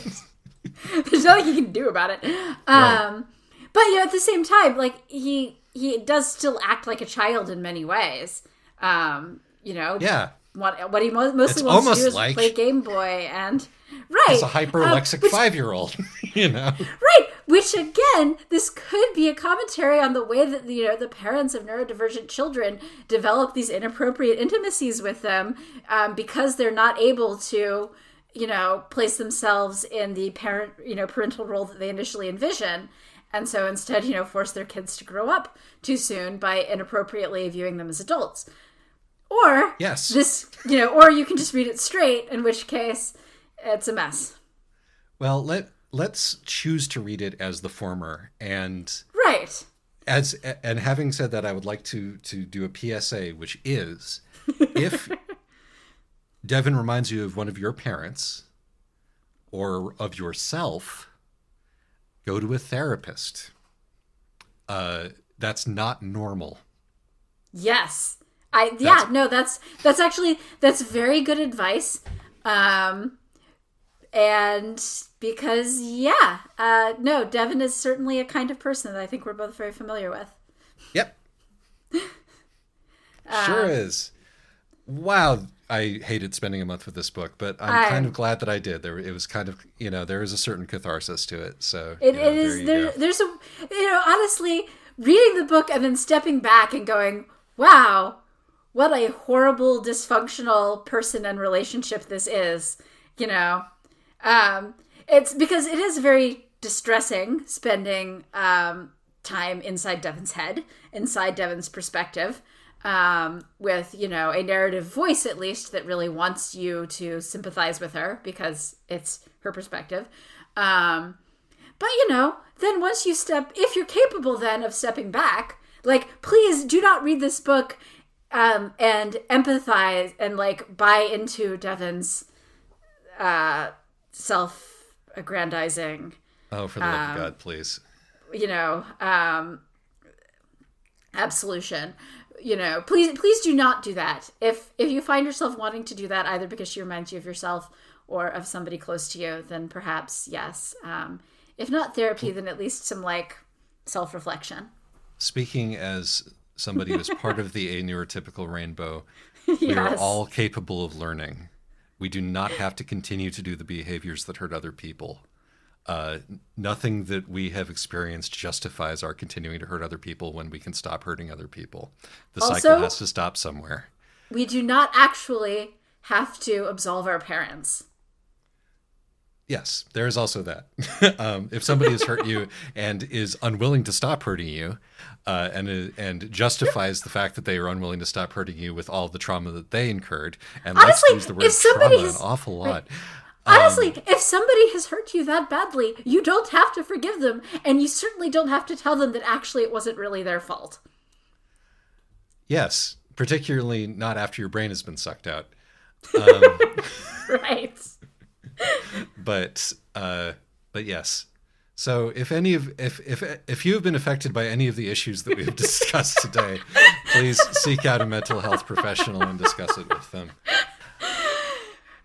There's nothing he can do about it. Right. But, at the same time, like, he does still act like a child in many ways. Yeah. What he mostly wants to do is play Game Boy and... Right. He's a hyperlexic 5-year-old, Right. Which, again, this could be a commentary on the way that, the parents of neurodivergent children develop these inappropriate intimacies with them because they're not able to, place themselves in the parental role that they initially envision. And so instead, force their kids to grow up too soon by inappropriately viewing them as adults. Or yes, or you can just read it straight, in which case it's a mess. Well, let's choose to read it as the former, and right. And having said that, I would like to do a PSA, which is if Devon reminds you of one of your parents or of yourself, go to a therapist. That's not normal. Yes. That's very good advice. And because, no, Devin is certainly a kind of person that I think we're both very familiar with. Yep. Sure is. Wow. I hated spending a month with this book, but I'm kind of glad that I did. It was kind of, there is a certain catharsis to it. So there's honestly, reading the book and then stepping back and going, wow, what a horrible, dysfunctional person and relationship this is, it's because it is very distressing spending time inside Devin's head, inside Devin's perspective, with, a narrative voice, at least, that really wants you to sympathize with her because it's her perspective. But, then once you if you're capable then of stepping back, please do not read this book and empathize and, buy into Devin's self-aggrandizing. Oh, for the love of God, please. Absolution. Please do not do that. If you find yourself wanting to do that, either because she reminds you of yourself or of somebody close to you, then perhaps, yes. If not therapy, then at least some, self-reflection. Speaking as somebody who's part of the aneurotypical rainbow, Yes. We are all capable of learning. We do not have to continue to do the behaviors that hurt other people. Nothing that we have experienced justifies our continuing to hurt other people when we can stop hurting other people. The cycle has to stop somewhere. We do not actually have to absolve our parents. Yes, there is also that. If somebody has hurt you and is unwilling to stop hurting you, and justifies the fact that they are unwilling to stop hurting you with all the trauma that they incurred, and honestly, let's use the word trauma an awful lot. Honestly, if somebody has hurt you that badly, you don't have to forgive them, and you certainly don't have to tell them that actually it wasn't really their fault. Yes, particularly not after your brain has been sucked out. Right. But yes. So if you have been affected by any of the issues that we have discussed today, please seek out a mental health professional and discuss it with them.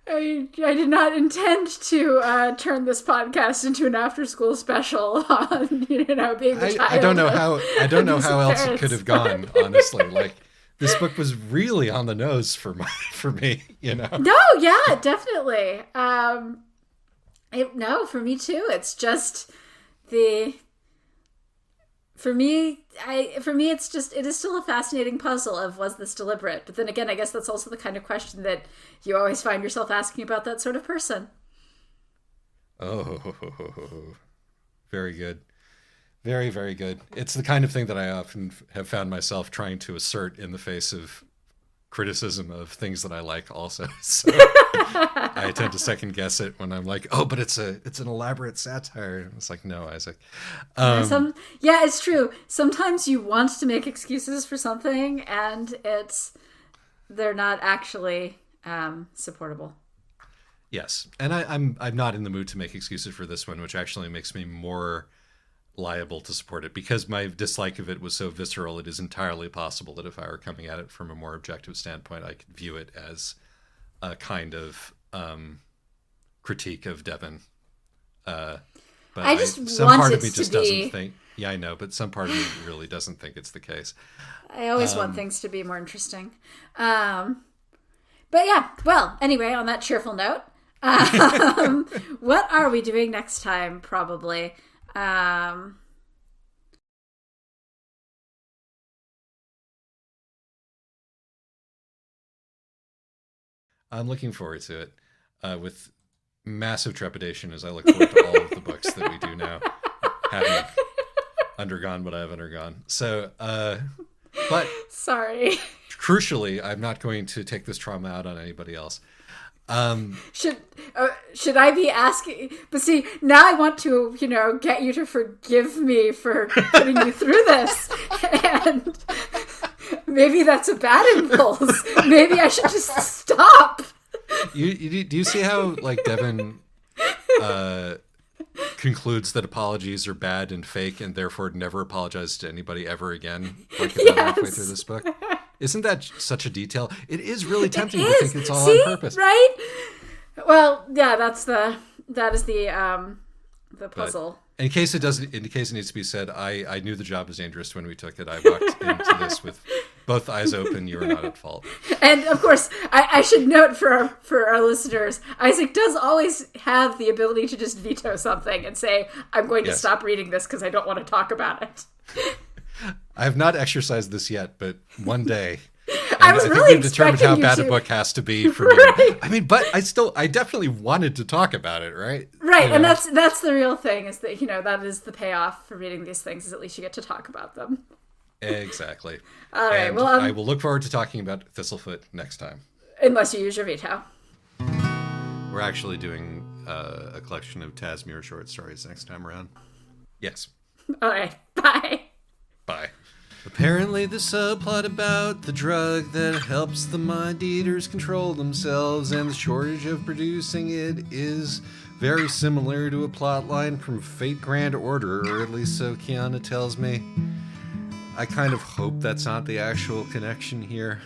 I did not intend to turn this podcast into an after-school special on being a child. I don't know how else it could have gone. Honestly, this book was really on the nose for me. No, yeah, definitely. For me too. It's just For me, it is still a fascinating puzzle of, was this deliberate? But then again, I guess that's also the kind of question that you always find yourself asking about that sort of person. Oh, very good. Very, very good. It's the kind of thing that I often have found myself trying to assert in the face of criticism of things that I like also. So I tend to second guess it when I'm like, oh, but it's an elaborate satire. It's like, no, Isaac. It's true. Sometimes you want to make excuses for something and they're not actually supportable. Yes. And I'm not in the mood to make excuses for this one, which actually makes me more liable to support it because my dislike of it was so visceral. It is entirely possible that if I were coming at it from a more objective standpoint, I could view it as a kind of critique of Devin. But some part of me just doesn't think. Yeah, I know, but some part of me really doesn't think it's the case. I always want things to be more interesting. But yeah, well, anyway, on that cheerful note, what are we doing next time? Probably. I'm looking forward to it with massive trepidation as I look forward to all of the books that we do now, having undergone what I've undergone. So, but sorry. Crucially, I'm not going to take this trauma out on anybody else. Should I be asking? But see, now I want to, get you to forgive me for putting you through this, and maybe that's a bad impulse. Maybe I should just stop. Do you see how Devin concludes that apologies are bad and fake and therefore never apologizes to anybody ever again, like about halfway through this book. Isn't that such a detail? It is really tempting to think it's all on purpose. Right? Well, yeah, that is the puzzle. But in case it needs to be said, I knew the job was dangerous when we took it. I walked into this with both eyes open. You are not at fault. And of course, I should note for our listeners, Isaac does always have the ability to just veto something and say, I'm going to stop reading this because I don't want to talk about it. I have not exercised this yet, but one day. I was really determined how bad a book has to be for me. Right. I mean, but I definitely wanted to talk about it, right? Right, and that's the real thing, is that, that is the payoff for reading these things, is at least you get to talk about them. Exactly. All right, and well, I will look forward to talking about Thistlefoot next time. Unless you use your veto. We're actually doing a collection of Tasmere short stories next time around. Yes. All right, bye. Bye. Apparently the subplot about the drug that helps the mind eaters control themselves and the shortage of producing it is very similar to a plot line from Fate Grand Order, or at least so Kiana tells me. I kind of hope that's not the actual connection here.